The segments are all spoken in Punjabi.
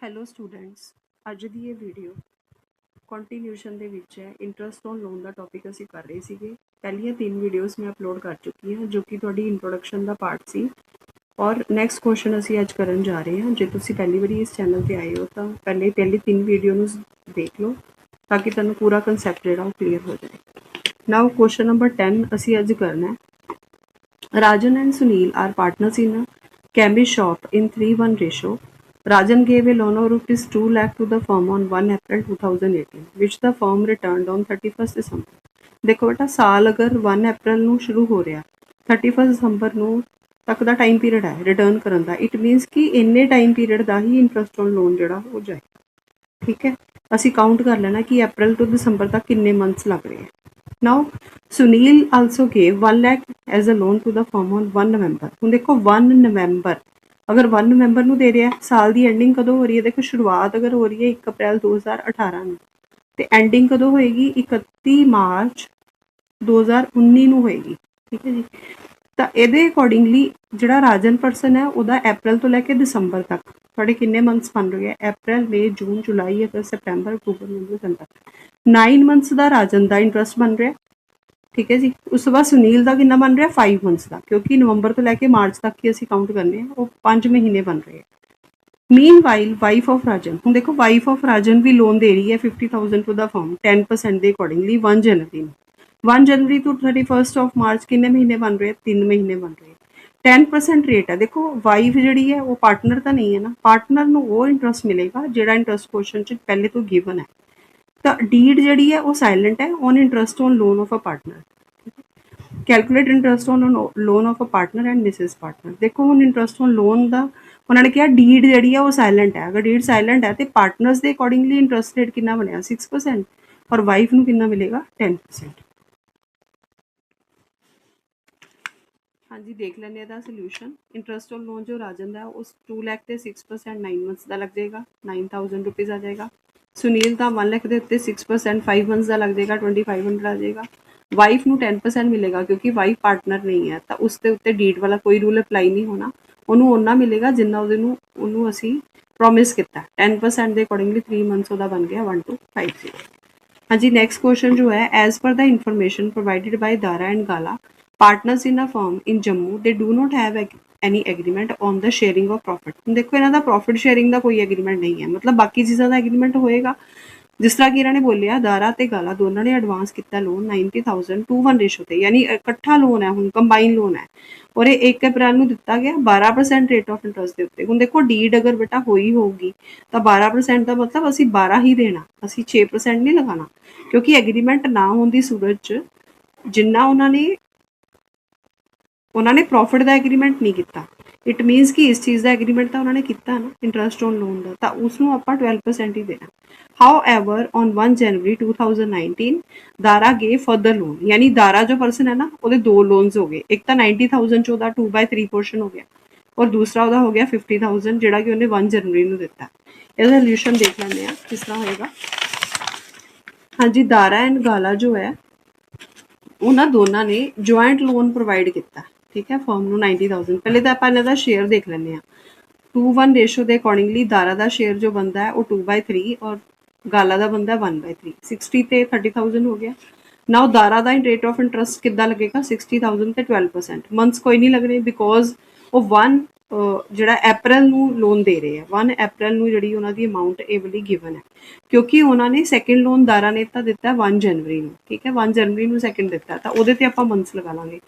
ਹੈਲੋ ਸਟੂਡੈਂਟਸ, ਅੱਜ ਦੀ ਇਹ ਵੀਡੀਓ ਕੰਟੀਨਿਊਸ਼ਨ ਦੇ ਵਿੱਚ ਹੈ। Interest on loan the topic ਅਸੀਂ ਕਰ ਰਹੇ ਸੀਗੇ। ਪਹਿਲੀਆਂ 3 ਵੀਡੀਓਜ਼ ਮੈਂ ਅਪਲੋਡ ਕਰ ਚੁੱਕੀ ਹਾਂ ਜੋ ਕਿ ਤੁਹਾਡੀ ਇੰਟਰੋਡਕਸ਼ਨ ਦਾ ਪਾਰਟ ਸੀ। ਔਰ ਨੈਕਸਟ ਕੁਐਸਚਨ ਅਸੀਂ ਅੱਜ ਕਰਨ ਜਾ ਰਹੇ ਹਾਂ। ਜੇ ਤੁਸੀਂ ਪਹਿਲੀ ਵਾਰੀ ਇਸ ਚੈਨਲ ਤੇ ਆਏ ਹੋ ਤਾਂ ਪਹਿਲੀ 3 ਵੀਡੀਓ ਨੂੰ ਦੇਖ ਲਓ ਤਾਂ ਕਿ ਤੁਹਾਨੂੰ ਪੂਰਾ ਕਨਸੈਪਟ ਜਿਹੜਾ ਉਹ ਕਲੀਅਰ ਹੋ ਜਾਏ। ਨਾਓ ਕੁਐਸਚਨ ਨੰਬਰ 10 ਅਸੀਂ ਅੱਜ ਕਰਨਾ ਹੈ। Rajan and Sunil are partners in a chemist shop in 3:1 ratio. Rajan gave a loan of rupees 2 lakh to the firm on 1 April 2018, which the firm returned on 31st December. देखो बेटा, साल अगर 1 अप्रैल ਨੂੰ ਸ਼ੁਰੂ ਹੋ ਰਿਹਾ 31 ਦਸੰਬਰ ਨੂੰ ਤੱਕ ਦਾ ਟਾਈਮ ਪੀਰੀਅਡ ਹੈ ਰਿਟਰਨ ਕਰਨ ਦਾ। ਇਟ ਮੀਨਸ ਕਿ ਇੰਨੇ time period the he interest on loan ਜਿਹੜਾ ਹੋ ਜਾਏ। ਠੀਕ ਹੈ, ਅਸੀਂ ਕਾਊਂਟ ਕਰ ਲੈਣਾ ਕਿ ਅਪ੍ਰੈਲ ਤੋਂ ਦਸੰਬਰ ਤੱਕ ਕਿੰਨੇ ਮੰਥਸ ਲੱਗ ਰਹੇ ਹੈ। Now, Sunil also gave 1 lakh as a loan to the firm on 1 November. ਹੁਣ ਦੇਖੋ 1 ਨਵੰਬਰ, ਅਗਰ 1 ਨਵੰਬਰ ਨੂੰ ਦੇ ਰਿਹਾ, ਸਾਲ ਦੀ ਐਂਡਿੰਗ ਕਦੋਂ ਹੋ ਰਹੀ ਹੈ? ਦੇਖੋ ਸ਼ੁਰੂਆਤ ਅਗਰ ਹੋ ਰਹੀ ਹੈ 1 ਅਪ੍ਰੈਲ 2018 ਨੂੰ ਤੇ ਐਂਡਿੰਗ ਕਦੋਂ ਹੋਏਗੀ? 31 ਮਾਰਚ 2019 ਨੂੰ ਹੋਏਗੀ। ਠੀਕ ਹੈ ਜੀ, ਤਾਂ ਇਹਦੇ ਅਕੋਰਡਿੰਗਲੀ ਜਿਹੜਾ ਰਾਜਨ ਪਰਸਨ ਹੈ ਉਹਦਾ ਅਪ੍ਰੈਲ ਤੋਂ ਲੈ ਕੇ ਦਸੰਬਰ ਤੱਕ ਤੁਹਾਡੇ ਕਿੰਨੇ ਮੰਥਸ ਬਣ ਰਹੇ ਹੈ? ਅਪ੍ਰੈਲ, ਮਈ, ਜੂਨ, ਜੁਲਾਈ, ਅਗਸਤ, ਸਤੰਬਰ, ਅਕਤੂਬਰ, ਨਵੰਬਰ, ਦਸੰਬਰ। 9 ਮੰਥਸ ਦਾ ਰਾਜਨ ਦਾ ਇੰਟਰਸਟ ਬਣ ਰਿਹਾ। ਠੀਕ ਹੈ ਜੀ, ਉਸ ਤੋਂ ਬਾਅਦ ਸੁਨੀਲ ਦਾ ਕਿੰਨਾ ਬਣ ਰਿਹਾ? 5 ਮੰਥਸ ਦਾ, ਕਿਉਂਕਿ ਨਵੰਬਰ ਤੋਂ ਲੈ ਕੇ ਮਾਰਚ ਤੱਕ ਹੀ ਅਸੀਂ ਕਾਊਂਟ ਕਰਨੇ ਆ, ਉਹ 5 ਮਹੀਨੇ ਬਣ ਰਹੇ ਆ। ਮੀਨਵਾਈਲ ਵਾਈਫ ਆਫ ਰਾਜਨ, ਹੁਣ ਦੇਖੋ ਵਾਈਫ ਆਫ ਰਾਜਨ ਵੀ ਲੋਨ ਦੇ ਰਹੀ ਹੈ 50,000 ਟੂ ਦਾ ਫਰਮ 10% ਦੇ ਅਕੋਰਡਿੰਗਲੀ 1 ਜਨਵਰੀ ਨੂੰ। 1 ਜਨਵਰੀ ਤੋਂ 31 ਆਫ ਮਾਰਚ ਕਿੰਨੇ ਮਹੀਨੇ ਬਣ ਰਹੇ? 3 ਮਹੀਨੇ ਬਣ ਰਹੇ। 10% ਰੇਟ ਹੈ। ਦੇਖੋ ਵਾਈਫ ਜਿਹੜੀ ਹੈ ਉਹ ਪਾਰਟਨਰ ਤਾਂ ਨਹੀਂ ਹੈ ਨਾ, ਪਾਰਟਨਰ ਨੂੰ ਉਹ ਇੰਟਰਸਟ ਮਿਲੇਗਾ ਜਿਹੜਾ ਇੰਟਰਸਟ ਕੁਐਸਚਨ 'ਚ ਪਹਿਲੇ ਤੋਂ ਗਿਵਨ ਹੈ। ਤਾਂ ਡੀਡ ਜਿਹੜੀ ਹੈ ਉਹ ਸਾਇਲੈਂਟ ਹੈ on interest on loan of a partner. Calculate interest on loan of a partner and Mrs partner. ਦੇਖੋ ਹੁਣ ਇੰਟਰਸਟ ਔਨ ਲੋਨ ਦਾ ਉਹਨਾਂ ਨੇ ਕਿਹਾ ਡੀਡ ਜਿਹੜੀ ਹੈ ਉਹ ਸਾਇਲੈਂਟ ਹੈ। ਅਗਰ ਡੀਡ ਸਾਇਲੈਂਟ ਹੈ ਤੇ ਪਾਰਟਨਰਸ ਦੇ ਅਕੋਰਡਿੰਗਲੀ ਇੰਟਰਸਟ ਰੇਟ ਕਿੰਨਾ ਬਣਿਆ? 6% ਔਰ ਵਾਈਫ ਨੂੰ ਕਿੰਨਾ ਮਿਲੇਗਾ? 10%। ਹਾਂਜੀ, ਦੇਖ ਲੈਂਦੇ ਇਹਦਾ ਸੋਲਿਊਸ਼ਨ। ਇੰਟਰਸਟ ਔਨ ਲੋਨ ਜੋ ਰਾਜਨ ਦਾ ਉਸ 2 ਲੱਖ ਤੇ 6% 9 ਮੰਥਸ ਦਾ ਲੱਗ ਜਾਏਗਾ, 9,000 ਰੁਪੀਜ਼ ਆ ਜਾਏਗਾ। ਸੁਨੀਲ ਦਾ 1 ਲੱਖ ਦੇ ਉੱਤੇ 6% 5 ਮੰਥਸ ਦਾ ਲੱਗ ਜਾਏਗਾ, 2,500 ਆ ਜਾਏਗਾ। ਵਾਈਫ ਨੂੰ 10% ਮਿਲੇਗਾ ਕਿਉਂਕਿ ਵਾਈਫ ਪਾਰਟਨਰ ਨਹੀਂ ਹੈ, ਤਾਂ ਉਸ ਦੇ ਉੱਤੇ ਡੀਡ ਵਾਲਾ ਕੋਈ ਰੂਲ ਅਪਲਾਈ ਨਹੀਂ ਹੋਣਾ। ਉਹਨੂੰ ਓਨਾ ਮਿਲੇਗਾ ਜਿੰਨਾ ਉਹਨੂੰ ਅਸੀਂ ਪ੍ਰੋਮਿਸ ਕੀਤਾ। 10% ਦੇ ਅਕੋਰਡਿੰਗਲੀ 3 ਮੰਥਸ ਉਹਦਾ ਬਣ ਗਿਆ 1250। ਹਾਂਜੀ, ਨੈਕਸਟ ਕੁਐਸਚਨ ਜੋ ਹੈ, as per the information provided by Dara and Gala, partners in a firm in Jammu, they do not have any agreement on the sharing of profit। ਦੇਖੋ ਇਹਨਾਂ ਦਾ ਪ੍ਰੋਫਿਟ ਸ਼ੇਅਰਿੰਗ ਦਾ ਕੋਈ ਐਗਰੀਮੈਂਟ ਨਹੀਂ ਹੈ, ਮਤਲਬ ਬਾਕੀ ਚੀਜ਼ਾਂ ਦਾ ਐਗਰੀਮੈਂਟ ਹੋਏਗਾ। ਜਿਸ ਤਰ੍ਹਾਂ ਕਿ ਇਹਨਾਂ ਨੇ ਬੋਲਿਆ ਦਾਰਾ ਤੇ ਗਾਲਾ ਦੋਨਾਂ ਨੇ ਐਡਵਾਂਸ ਕੀਤਾ ਲੋਨ 90,000 to 1 ਰੇਸ਼ੋ ਤੇ, ਯਾਨੀ ਇਕੱਠਾ ਲੋਨ ਹੈ, ਹੁਣ ਕੰਬਾਈਨ ਲੋਨ ਹੈ ਔਰ ਇਹ 1 ਅਪ੍ਰੈਲ ਨੂੰ ਦਿੱਤਾ ਗਿਆ 12% ਰੇਟ ਆਫ ਇੰਟਰਸਟ ਦੇ ਉੱਤੇ। ਹੁਣ ਦੇਖੋ ਡੀਡ ਅਗਰ ਬੇਟਾ ਹੋਈ ਹੋਊਗੀ ਤਾਂ 12% ਦਾ ਮਤਲਬ ਅਸੀਂ 12 ਹੀ ਦੇਣਾ, ਅਸੀਂ 6% ਨਹੀਂ ਲਗਾਉਣਾ, ਕਿਉਂਕਿ ਐਗਰੀਮੈਂਟ ਨਾ ਹੋਣ ਦੀ ਸੂਰਤ 'ਚ ਜਿੰਨਾ ਉਹਨਾਂ ਨੇ ਪ੍ਰੋਫਿਟ ਦਾ ਐਗਰੀਮੈਂਟ ਨਹੀਂ ਕੀਤਾ। ਇਟ ਮੀਨਸ ਕਿ ਇਸ ਚੀਜ਼ ਦਾ ਐਗਰੀਮੈਂਟ ਤਾਂ ਉਹਨਾਂ ਨੇ ਕੀਤਾ ਨਾ ਇੰਟਰਸਟ ਔਨ ਲੋਨ ਦਾ, ਤਾਂ ਉਸ ਨੂੰ ਆਪਾਂ 12% ਹੀ ਦੇਣਾ। ਹਾਊਐਵਰ ਔਨ 1 ਜਨਵਰੀ 2019 ਦਾਰਾ ਗੇ ਫਰਦਰ ਲੋਨ, ਯਾਨੀ ਦਾਰਾ ਜੋ ਪਰਸਨ ਹੈ ਨਾ ਉਹਦੇ 2 ਲੋਨਸ ਹੋ ਗਏ। ਇੱਕ ਤਾਂ 90,000 ਚ ਉਹਦਾ 2/3 ਪੋਰਸ਼ਨ ਹੋ ਗਿਆ ਔਰ ਦੂਸਰਾ ਉਹਦਾ ਹੋ ਗਿਆ 50,000 ਜਿਹੜਾ ਕਿ ਉਹਨੇ 1 ਜਨਵਰੀ ਨੂੰ ਦਿੱਤਾ। ਇਹਦਾ ਸੋਲਿਊਸ਼ਨ ਦੇਖ ਲੈਂਦੇ ਆ ਕਿਸ ਤਰ੍ਹਾਂ ਹੋਏਗਾ। ਹਾਂਜੀ, ਦਾਰਾ ਐਂਡ ਗਾਲਾ ਜੋ ਹੈ ਉਹਨਾਂ ਦੋਨਾਂ ਨੇ ਜੁਆਇੰਟ ਲੋਨ ਪ੍ਰੋਵਾਈਡ ਕੀਤਾ। ਠੀਕ ਹੈ, ਫਰਮ ਨੂੰ 90,000। ਪਹਿਲੇ ਤਾਂ ਆਪਾਂ ਇਹਨਾਂ ਦਾ ਸ਼ੇਅਰ ਦੇਖ ਲੈਂਦੇ ਹਾਂ। 2:1 ਰੇਸ਼ੋ ਦੇ ਅਕੋਰਡਿੰਗਲੀ ਦਾਰਾ ਦਾ ਸ਼ੇਅਰ ਜੋ ਬਣਦਾ ਹੈ ਉਹ 2/3 ਔਰ ਗਾਲਾ ਦਾ ਬਣਦਾ 1/3। 60 ਤੇ 30,000 ਹੋ ਗਿਆ। ਨਾਓ ਦਾਰਾ ਦਾ ਰੇਟ ਆਫ ਇੰਟਰਸਟ ਕਿੱਦਾਂ ਲੱਗੇਗਾ? 60,000 ਤੇ 12%। ਮੰਥਸ ਕੋਈ ਨਹੀਂ ਲੱਗਣੇ ਬਿਕੋਜ਼ ਉਹ 1 ਜਿਹੜਾ ਅਪ੍ਰੈਲ ਨੂੰ ਲੋਨ ਦੇ ਰਹੇ ਆ। 1 ਅਪ੍ਰੈਲ ਨੂੰ ਜਿਹੜੀ ਉਹਨਾਂ ਦੀ ਅਮਾਊਂਟ ਇਹ ਵਾਲੀ ਗਿਵਨ ਹੈ, ਕਿਉਂਕਿ ਉਹਨਾਂ ਨੇ ਸੈਕਿੰਡ ਲੋਨ ਦਾਰਾ ਨੇ ਤਾਂ ਦਿੱਤਾ 1 ਜਨਵਰੀ ਨੂੰ। ਠੀਕ ਹੈ, 1 ਜਨਵਰੀ ਨੂੰ ਸੈਕਿੰਡ ਦਿੱਤਾ, ਤਾਂ ਉਹਦੇ ਤੇ ਆਪਾਂ ਮੰਥਸ ਲਗਾ ਲਾਂਗੇ।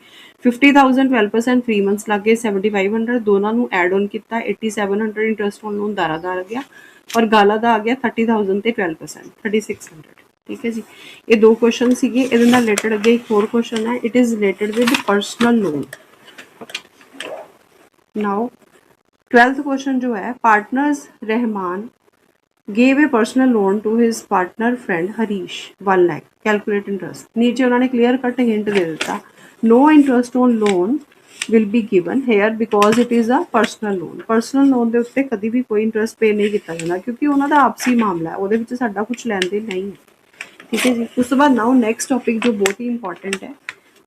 50,000 12%, 3 ਮੰਥਸ ਲੱਗ ਗਏ 7,500। ਦੋਨਾਂ ਨੂੰ ਐਡ ਔਨ ਕੀਤਾ 8,700 ਇੰਟਰਸਟ ਔਨ ਲੋਨ ਦਾਰਾ ਦਾ ਆ ਗਿਆ ਔਰ ਗਾਲਾ ਦਾ ਆ ਗਿਆ 30,000 ਤੇ 12% 3,600। ਠੀਕ ਹੈ ਜੀ, ਇਹ 2 ਕੁਐਸਚਨ ਸੀਗੇ। ਇਹਦੇ ਨਾਲ ਰਿਲੇਟਡ ਅੱਗੇ ਇੱਕ ਹੋਰ ਕੁਐਸਚਨ ਹੈ, it is related with personal loan. Now 12th question जो है, partners Rahman gave a personal loan to his partner friend Harish 1 lakh, calculate interest। नीचे उन्होंने clear cut hint दे दिता, no interest on loan will be given here because it is a personal loan। personal loan ਦੇ ਉੱਤੇ ਕਦੀ ਵੀ ਕੋਈ ਇੰਟਰਸਟ ਪੇ ਨਹੀਂ ਕੀਤਾ ਜਾਂਦਾ ਕਿਉਂਕਿ ਉਹਨਾਂ ਦਾ ਆਪਸੀ ਮਾਮਲਾ ਹੈ, ਉਹਦੇ ਵਿੱਚ ਸਾਡਾ ਕੁਝ ਲੈਣ ਦੇਣ ਨਹੀਂ ਹੈ। ਠੀਕ ਹੈ ਜੀ, ਉਸ ਤੋਂ ਬਾਅਦ ਨਾਓ ਨੈਕਸਟ ਟੌਪਿਕ ਜੋ ਬਹੁਤ ਹੀ ਇੰਪੋਰਟੈਂਟ ਹੈ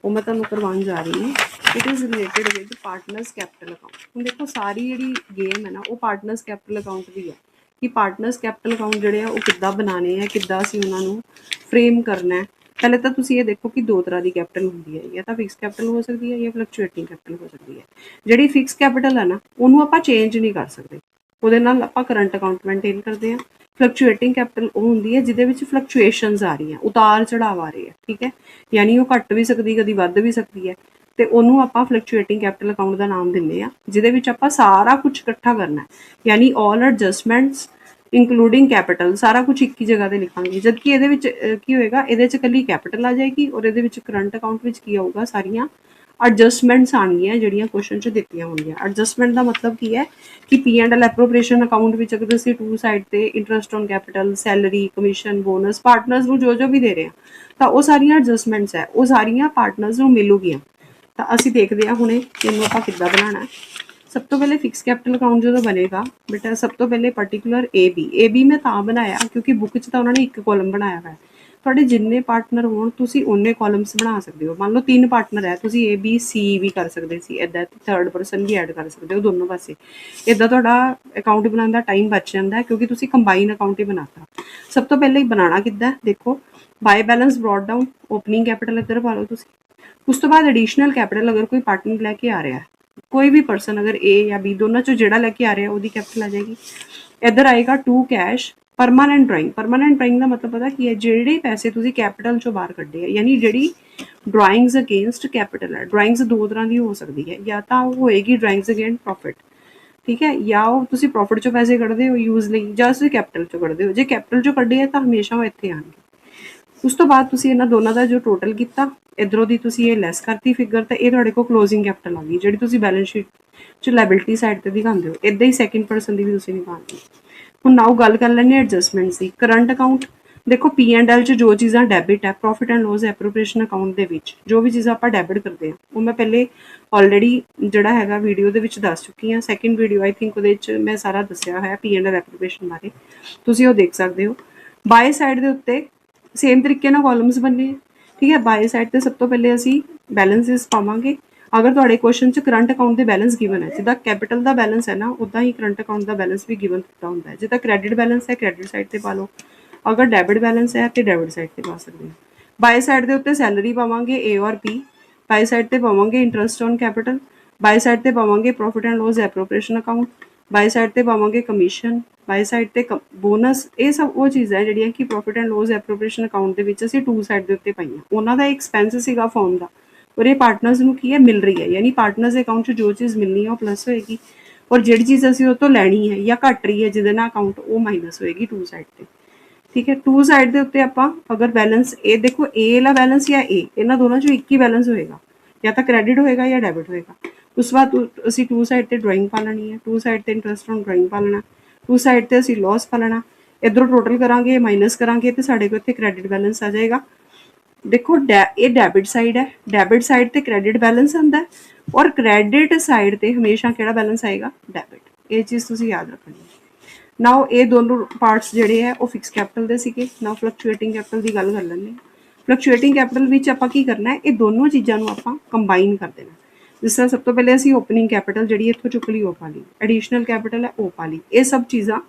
ਉਹ ਮੈਂ ਤੁਹਾਨੂੰ ਕਰਵਾਉਣ ਜਾ ਰਹੀ ਹਾਂ। It is related with partners capital account. ਹੁਣ ਦੇਖੋ ਸਾਰੀ ਜਿਹੜੀ ਗੇਮ ਹੈ ਨਾ ਉਹ ਪਾਰਟਨਰਸ ਕੈਪੀਟਲ ਅਕਾਊਂਟ ਦੀ ਹੈ कि पार्टनर्स कैपिटल अकाउंट ਜਿਹੜੇ ਆ ਉਹ ਕਿੱਦਾਂ ਬਣਾਉਣੇ ਆ, ਕਿੱਦਾਂ ਅਸੀਂ ਉਹਨਾਂ ਨੂੰ ਫਰੇਮ ਕਰਨਾ ਹੈ। ਪਹਿਲੇ ਤਾਂ ਤੁਸੀਂ ਇਹ ਦੇਖੋ ਕਿ ਦੋ ਤਰ੍ਹਾਂ ਦੀ ਕੈਪੀਟਲ ਹੁੰਦੀ ਹੈ, ਜਾਂ ਤਾਂ ਫਿਕਸ ਕੈਪੀਟਲ ਹੋ ਸਕਦੀ ਹੈ ਜਾਂ ਫਲਕਚੁਏਟਿੰਗ ਕੈਪੀਟਲ ਹੋ ਸਕਦੀ ਹੈ। ਜਿਹੜੀ ਫਿਕਸ ਕੈਪੀਟਲ ਹੈ ਨਾ ਉਹਨੂੰ ਆਪਾਂ ਚੇਂਜ ਨਹੀਂ ਕਰ ਸਕਦੇ, ਉਹਦੇ ਨਾਲ ਆਪਾਂ ਕਰੰਟ ਅਕਾਊਂਟ ਮੇਨਟੇਨ ਕਰਦੇ ਹਾਂ। ਫਲਕਚੁਏਟਿੰਗ ਕੈਪੀਟਲ ਉਹ ਹੁੰਦੀ ਹੈ ਜਿਹਦੇ ਵਿੱਚ ਫਲਕਚੁਏਸ਼ਨਸ ਆ ਰਹੀਆਂ, ਉਤਾਰ ਚੜਾਵ ਆ ਰਹੇ ਆ, ਠੀਕ ਹੈ, ਯਾਨੀ ਉਹ ਘੱਟ ਵੀ ਸਕਦੀ, ਕਦੀ ਵੱਧ ਵੀ ਸਕਦੀ ਹੈ, ਤੇ ਉਹਨੂੰ ਆਪਾਂ ਫਲਕਚੁਏਟਿੰਗ ਕੈਪੀਟਲ ਅਕਾਊਂਟ ਦਾ ਨਾਮ ਦਿੰਦੇ ਆ, ਜਿਹਦੇ ਵਿੱਚ ਆਪਾਂ ਸਾਰਾ ਕੁਝ ਇਕੱਠਾ ਕਰਨਾ ਹੈ, ਯਾਨੀ ਆਲ ਐਡਜਸਟਮੈਂਟਸ ਇੰਕਲੂਡਿੰਗ ਕੈਪੀਟਲ ਸਾਰਾ ਕੁਝ ਇੱਕ ਹੀ ਜਗ੍ਹਾ ਤੇ ਲਿਖਾਂਗੇ। ਜਦਕਿ ਇਹਦੇ ਵਿੱਚ ਕੀ ਹੋਏਗਾ, ਇਹਦੇ 'ਚ ਇਕੱਲੀ ਕੈਪੀਟਲ ਆ ਜਾਏਗੀ ਔਰ ਇਹਦੇ ਵਿੱਚ ਕਰੰਟ ਅਕਾਊਂਟ ਵਿੱਚ ਕੀ ਆਊਗਾ, ਸਾਰੀਆਂ ਐਡਜਸਟਮੈਂਟਸ ਆਉਣਗੀਆਂ ਜਿਹੜੀਆਂ ਕੁਐਸਚਨ 'ਚ ਦਿੱਤੀਆਂ ਹੋਣਗੀਆਂ। ਐਡਜਸਟਮੈਂਟ ਦਾ ਮਤਲਬ ਕੀ ਹੈ ਕਿ P&L ਐਪਰੋਪ੍ਰੀਏਸ਼ਨ ਅਕਾਊਂਟ ਵਿੱਚ ਅਗਰ ਅਸੀਂ ਟੂ ਸਾਈਡ ਤੇ interest on capital, salary, commission, bonus partners ਨੂੰ ਜੋ ਵੀ ਦੇ ਰਹੇ ਹਾਂ, ਤਾਂ ਉਹ ਸਾਰੀਆਂ ਐਡਜਸਟਮੈਂਟਸ ਹੈ, ਉਹ ਸਾਰੀਆਂ ਪਾਰਟਨਰਸ ਨੂੰ ਮਿਲੂਗੀਆਂ। ਤਾਂ ਅਸੀਂ ਦੇਖਦੇ ਹਾਂ ਹੁਣੇ ਇਹਨੂੰ ਆਪਾਂ ਕਿੱਦਾਂ ਬਣਾਉਣਾ ਹੈ। ਸਭ ਤੋਂ ਪਹਿਲੇ ਫਿਕਸ ਕੈਪੀਟਲ ਅਕਾਊਂਟ ਜਦੋਂ ਬਣੇਗਾ ਬੇਟਾ, ਸਭ ਤੋਂ ਪਹਿਲੇ ਪਰਟੀਕੂਲਰ ਏ ਬੀ ਮੈਂ ਤਾਂ ਬਣਾਇਆ ਕਿਉਂਕਿ ਬੁੱਕ 'ਚ ਤਾਂ ਉਹਨਾਂ ਨੇ ਇੱਕ ਕਾਲਮ ਬਣਾਇਆ ਹੋਇਆ। ਤੁਹਾਡੇ ਜਿੰਨੇ ਪਾਰਟਨਰ ਹੋਣ ਤੁਸੀਂ ਉਹਨੇ ਕਾਲਮਸ ਬਣਾ ਸਕਦੇ ਹੋ। ਮੰਨ ਲਓ 3 ਪਾਰਟਨਰ ਹੈ, ਤੁਸੀਂ A B C ਵੀ ਕਰ ਸਕਦੇ ਸੀ, ਇੱਦਾਂ ਥਰਡ ਪਰਸਨ ਵੀ ਐਡ ਕਰ ਸਕਦੇ ਹੋ ਦੋਨੋਂ ਪਾਸੇ। ਇੱਦਾਂ ਤੁਹਾਡਾ ਅਕਾਊਂਟ ਬਣਾਉਣ ਦਾ ਟਾਈਮ ਬਚ ਜਾਂਦਾ ਕਿਉਂਕਿ ਤੁਸੀਂ ਕੰਬਾਈਨ ਅਕਾਊਂਟ ਹੀ ਬਣਾਤਾ। ਸਭ ਤੋਂ ਪਹਿਲੇ ਹੀ ਬਣਾਉਣਾ ਕਿੱਦਾਂ, ਦੇਖੋ by balance brought down, opening capital ਇੱਧਰ ਪਾ ਲਓ ਤੁਸੀਂ। ਉਸ ਤੋਂ ਬਾਅਦ ਐਡੀਸ਼ਨਲ ਕੈਪੀਟਲ ਅਗਰ ਕੋਈ ਪਾਰਟਨਰ ਲੈ ਕੇ ਆ ਰਿਹਾ, ਕੋਈ ਵੀ ਪਰਸਨ ਅਗਰ A ਜਾਂ B ਦੋਨਾਂ ਚੋਂ ਜਿਹੜਾ ਲੈ ਕੇ ਆ ਰਿਹਾ ਉਹਦੀ ਕੈਪੀਟਲ ਆ ਜਾਏਗੀ। ਇੱਧਰ ਆਏਗਾ to cash permanent drawing. Permanent drawing ਦਾ ਮਤਲਬ ਪਤਾ ਕੀ ਹੈ, ਜਿਹੜੇ ਪੈਸੇ ਤੁਸੀਂ ਕੈਪੀਟਲ ਚੋਂ ਬਾਹਰ ਕੱਢੇ ਆ, ਯਾਨੀ ਜਿਹੜੀ ਡਰਾਇੰਗਸ ਅਗੇਂਸਟ ਕੈਪੀਟਲ ਹੈ। ਡਰਾਇੰਗਸ ਦੋ ਤਰ੍ਹਾਂ ਦੀ ਹੋ ਸਕਦੀ ਹੈ, ਜਾਂ ਤਾਂ ਉਹ ਹੋਏਗੀ ਡਰਾਇੰਗਸ ਅਗੇਂਸਟ ਪ੍ਰੋਫਿਟ, ਠੀਕ ਹੈ, ਜਾਂ ਉਹ ਤੁਸੀਂ ਪ੍ਰੋਫਿਟ ਚੋਂ ਪੈਸੇ ਕੱਢਦੇ ਹੋ ਯੂਜ਼ ਲਈ, ਜਾਂ ਤੁਸੀਂ ਕੈਪੀਟਲ ਚੋਂ ਕੱਢਦੇ ਹੋ। ਜੇ ਕੈਪੀਟਲ ਚੋਂ ਕੱਢੇ ਆ ਤਾਂ ਹਮੇਸ਼ਾ ਉਹ ਇੱਥੇ ਆਉਣਗੇ। ਉਸ ਤੋਂ ਬਾਅਦ ਤੁਸੀਂ ਇਹਨਾਂ ਦੋਨਾਂ ਦਾ ਜੋ ਟੋਟਲ ਕੀਤਾ, ਇੱਧਰੋਂ ਦੀ ਤੁਸੀਂ ਇਹ ਲੈਸ ਕਰਤੀ ਫਿਗਰ, ਤਾਂ ਇਹ ਤੁਹਾਡੇ ਕੋਲ ਕਲੋਜ਼ਿੰਗ ਕੈਪੀਟਲ ਆ ਗਈ ਜਿਹੜੀ ਤੁਸੀਂ ਬੈਲੈਂਸ ਸ਼ੀਟ 'ਚ ਲਾਇਬਿਲਿਟੀ ਸਾਈਡ ਤੇ ਦਿਖਾਉਂਦੇ ਹੋ। ਇੱਦਾਂ ਹੀ ਸੈਕਿੰਡ ਪਰਸਨ ਦੀ ਵੀ ਤੁਸੀਂ ਨਿਕਾਲਣੀ। ਹੁਣ ਨਾਓ ਗੱਲ ਕਰ ਲੈਂਦੇ ਹਾਂ ਐਡਜਸਟਮੈਂਟਸ ਦੀ। ਕਰੰਟ ਅਕਾਊਂਟ ਦੇਖੋ P&L 'ਚ ਜੋ ਚੀਜ਼ਾਂ ਡੈਬਿਟ ਹੈ, profit and loss appropriation account ਦੇ ਵਿੱਚ ਜੋ ਵੀ ਚੀਜ਼ਾਂ ਆਪਾਂ ਡੈਬਿਟ ਕਰਦੇ ਹਾਂ ਉਹ ਮੈਂ ਪਹਿਲੇ ਆਲਰੇਡੀ ਜਿਹੜਾ ਹੈਗਾ ਵੀਡੀਓ ਦੇ ਵਿੱਚ ਦੱਸ ਚੁੱਕੀ ਹਾਂ। ਸੈਕਿੰਡ ਵੀਡੀਓ ਆਈ ਥਿੰਕ ਉਹਦੇ 'ਚ ਮੈਂ ਸਾਰਾ ਦੱਸਿਆ ਹੋਇਆ P&L ਐਪਰੋਪ੍ਰੀਏਸ਼ਨ ਬਾਰੇ, ਤੁਸੀਂ ਉਹ ਦੇਖ ਸਕਦੇ ਹੋ। ਬਾਏ ਸਾਈਡ ਦੇ ਉੱਤੇ ਸੇਮ ਤਰੀਕੇ ਨਾਲ ਕਾਲਮਸ ਬਣਨੇ, ਠੀਕ ਹੈ। ਬਾਏ ਸਾਈਡ ਤੇ ਸਭ ਤੋਂ ਪਹਿਲੇ ਅਸੀਂ ਬੈਲੈਂਸਿਸ ਪਾਵਾਂਗੇ। ਅਗਰ ਤੁਹਾਡੇ ਕੁਐਸਚਨ 'ਚ ਕਰੰਟ ਅਕਾਊਂਟ ਦੇ ਬੈਲੈਂਸ ਗਿਵਨ ਹੈ, ਜਿੱਦਾਂ ਕੈਪੀਟਲ ਦਾ ਬੈਲੈਂਸ ਹੈ ਨਾ ਉੱਦਾਂ ਹੀ ਕਰੰਟ ਅਕਾਊਂਟ ਦਾ ਬੈਲੈਂਸ ਵੀ ਗਿਵਨ ਦਿੱਤਾ ਹੁੰਦਾ ਹੈ। ਜਿੱਦਾਂ ਕ੍ਰੈਡਿਟ ਬੈਲੈਂਸ ਹੈ ਕ੍ਰੈਡਿਟ ਸਾਈਡ ਤੇ ਪਾ ਲਓ, ਅਗਰ ਡੈਬਿਟ ਬੈਲੈਂਸ ਹੈ ਤੇ ਡੈਬਿਟ ਸਾਈਡ ਤੇ ਪਾ ਸਕਦੇ ਹੋ। ਬਾਏ ਸਾਈਡ ਦੇ ਉੱਤੇ ਸੈਲਰੀ ਪਾਵਾਂਗੇ A ਔਰ B, ਬਾਏ ਸਾਈਡ ਤੇ ਪਾਵਾਂਗੇ interest on capital, by side ਤੇ ਪਾਵਾਂਗੇ profit and loss appropriation account, by side ਤੇ ਪਾਵਾਂਗੇ ਕਮਿਸ਼ਨ, ਬਾਏ ਸਾਈਡ ਤੇ ਬੋਨਸ। ਇਹ ਸਭ ਉਹ ਚੀਜ਼ਾਂ ਜਿਹੜੀਆਂ ਕਿ profit and loss appropriation account ਦੇ ਵਿੱਚ ਅਸੀਂ ਟੂ ਸਾਈਡ ਦੇ ਉੱਤੇ ਪਾਈਆਂ। ਉਹਨਾਂ ਦਾ ਐਕਸਪੈਂਸ ਸੀਗਾ ਫਰਮ ਦਾ, ਔਰ ਇਹ ਪਾਰਟਨਰਸ ਨੂੰ ਕੀ ਹੈ, ਮਿਲ ਰਹੀ ਹੈ, ਯਾਨੀ ਪਾਰਟਨਰਸ ਦੇ ਅਕਾਊਂਟ 'ਚ ਜੋ ਚੀਜ਼ ਮਿਲਣੀ ਹੈ ਉਹ ਪਲੱਸ ਹੋਏਗੀ, ਔਰ ਜਿਹੜੀ ਚੀਜ਼ ਅਸੀਂ ਉਹ ਤੋਂ ਲੈਣੀ ਹੈ ਜਾਂ ਘੱਟ ਰਹੀ ਹੈ ਜਿਹਦੇ ਨਾਲ ਅਕਾਊਂਟ, ਉਹ ਮਾਈਨਸ ਹੋਏਗੀ ਟੂ ਸਾਈਡ ਤੇ, ਠੀਕ ਹੈ। ਟੂ ਸਾਈਡ ਦੇ ਉੱਤੇ ਆਪਾਂ ਅਗਰ ਬੈਲੈਂਸ ਇਹ ਦੇਖੋ A ਵਾਲਾ ਬੈਲੈਂਸ ਜਾਂ A, ਇਹਨਾਂ ਦੋਨਾਂ 'ਚੋਂ ਇੱਕ ਹੀ ਬੈਲੈਂਸ ਹੋਏਗਾ, ਜਾਂ ਤਾਂ ਕ੍ਰੈਡਿਟ ਹੋਏਗਾ ਜਾਂ ਡੈਬਿਟ ਹੋਏਗਾ। ਉਸ ਤੋਂ ਬਾਅਦ ਅਸੀਂ ਟੂ ਸਾਈਡ ਤੇ ਡਰਾਇੰਗ ਪਾ ਲੈਣੀ ਹੈ, ਟੂ ਸਾਈਡ ਤੇ ਇੰਟਰਸਟ ਔਨ ਡਰਾਇੰਗ ਪਾ ਲੈਣਾ, ਟੂ ਸਾਈਡ ਤੇ ਅਸੀਂ ਲੋਸ ਪਾ ਲੈਣਾ। ਇੱਧਰੋਂ ਟੋਟਲ ਕਰਾਂਗੇ ਮਾਈਨਸ ਕਰਾਂਗੇ ਤੇ ਸਾਡੇ ਕੋਲ ਇੱਥੇ ਕ੍ਰੈਡਿਟ ਬੈਲੈਂਸ ਆ ਜਾਏਗਾ। ਦੇਖੋ ਇਹ ਡੈਬਿਟ ਸਾਈਡ ਹੈ, ਡੈਬਿਟ ਸਾਈਡ ਤੇ ਕ੍ਰੈਡਿਟ ਬੈਲੈਂਸ ਆਉਂਦਾ ਹੈ, ਔਰ ਕ੍ਰੈਡਿਟ ਸਾਈਡ ਤੇ ਹਮੇਸ਼ਾ ਕਿਹੜਾ ਬੈਲੈਂਸ ਆਏਗਾ, ਡੈਬਿਟ। ਇਹ ਚੀਜ਼ ਤੁਸੀਂ ਯਾਦ ਰੱਖਣੀ ਹੈ। ਨਾਓ ਇਹ ਦੋਨੋਂ ਪਾਰਟਸ ਜਿਹੜੇ ਹੈ ਉਹ ਫਿਕਸ ਕੈਪੀਟਲ ਦੇ ਸੀਗੇ। ਨਾਓ ਫਲਕਚੁਏਟਿੰਗ ਕੈਪੀਟਲ ਦੀ ਗੱਲ ਕਰ ਲੈਂਦੇ ਹਾਂ। ਫਲਕਚੁਏਟਿੰਗ ਕੈਪੀਟਲ ਵਿੱਚ ਆਪਾਂ ਕੀ ਕਰਨਾ ਹੈ, ਇਹ ਦੋਨੋਂ ਚੀਜ਼ਾਂ ਨੂੰ ਆਪਾਂ ਕੰਬਾਈਨ ਕਰ ਦੇਣਾ। ਜਿਸ ਤਰ੍ਹਾਂ ਸਭ ਤੋਂ ਪਹਿਲੇ ਅਸੀਂ ਓਪਨਿੰਗ ਕੈਪੀਟਲ ਜਿਹੜੀ ਇੱਥੋਂ ਚੁੱਕ ਲਈ ਉਹ ਪਾ ਲਈ, ਐਡੀਸ਼ਨਲ ਕੈਪੀਟਲ ਹੈ ਉਹ ਪਾ ਲਈ। ਇਹ ਸਭ ਚੀਜ਼ਾਂ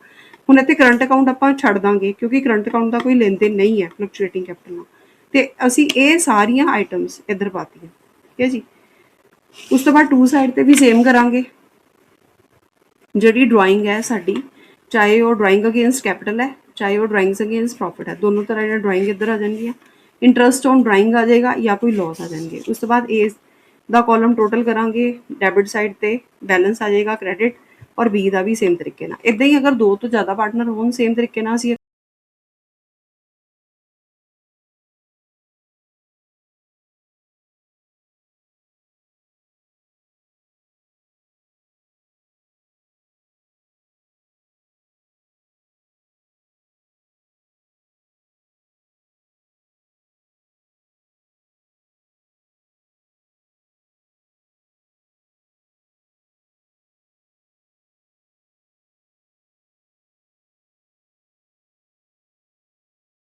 ਹੁਣ ਇੱਥੇ ਕਰੰਟ ਅਕਾਊਂਟ ਆਪਾਂ ਛੱਡ ਦਾਂਗੇ ਕਿਉਂਕਿ ਕਰੰਟ ਅਕਾਊਂਟ ਦਾ ਕੋਈ ਲੈਣ ਦੇਣ ਨਹੀਂ ਹੈ ਫਲਕਚੁਏਟਿੰਗ ਕੈਪੀਟਲ ਨਾਲ, ਤੇ ਅਸੀਂ ਇਹ ਸਾਰੀਆਂ ਆਈਟਮਸ ਇੱਧਰ ਪਾਤੀਆਂ, ਠੀਕ ਹੈ ਜੀ। ਉਸ ਤੋਂ ਬਾਅਦ ਟੂ ਸਾਈਡ ਤੇ ਵੀ ਸੇਮ ਕਰਾਂਗੇ। ਜਿਹੜੀ ਡਰਾਇੰਗ ਹੈ ਸਾਡੀ, ਚਾਹੇ ਉਹ ਡਰਾਇੰਗ ਅਗੇਂਸਟ ਕੈਪੀਟਲ ਹੈ ਚਾਹੇ ਉਹ ਡਰਾਇੰਗਸ ਅਗੇਂਸਟ ਪ੍ਰੋਫਿਟ ਹੈ, ਦੋਨੋਂ ਤਰ੍ਹਾਂ ਜਿਹੜਾ ਡਰਾਇੰਗ ਇੱਧਰ ਆ ਜਾਣਗੀਆਂ। ਇੰਟਰਸਟ ਔਨ ਡਰਾਇੰਗ ਆ ਜਾਏਗਾ ਜਾਂ ਕੋਈ ਲੋਸ ਆ ਜਾਣਗੇ। ਉਸ ਤੋਂ ਬਾਅਦ A ਦਾ ਕਾਲਮ ਟੋਟਲ ਕਰਾਂਗੇ, ਡੈਬਿਟ ਸਾਈਡ ਤੇ ਬੈਲੈਂਸ ਆ ਜਾਏਗਾ ਕ੍ਰੈਡਿਟ, ਔਰ B ਦਾ ਵੀ ਸੇਮ ਤਰੀਕੇ ਨਾਲ। ਇੱਦਾਂ ਹੀ ਅਗਰ ਦੋ ਤੋਂ ਜ਼ਿਆਦਾ ਪਾਰਟਨਰ ਹੋਣ ਸੇਮ ਤਰੀਕੇ ਨਾਲ ਅਸੀਂ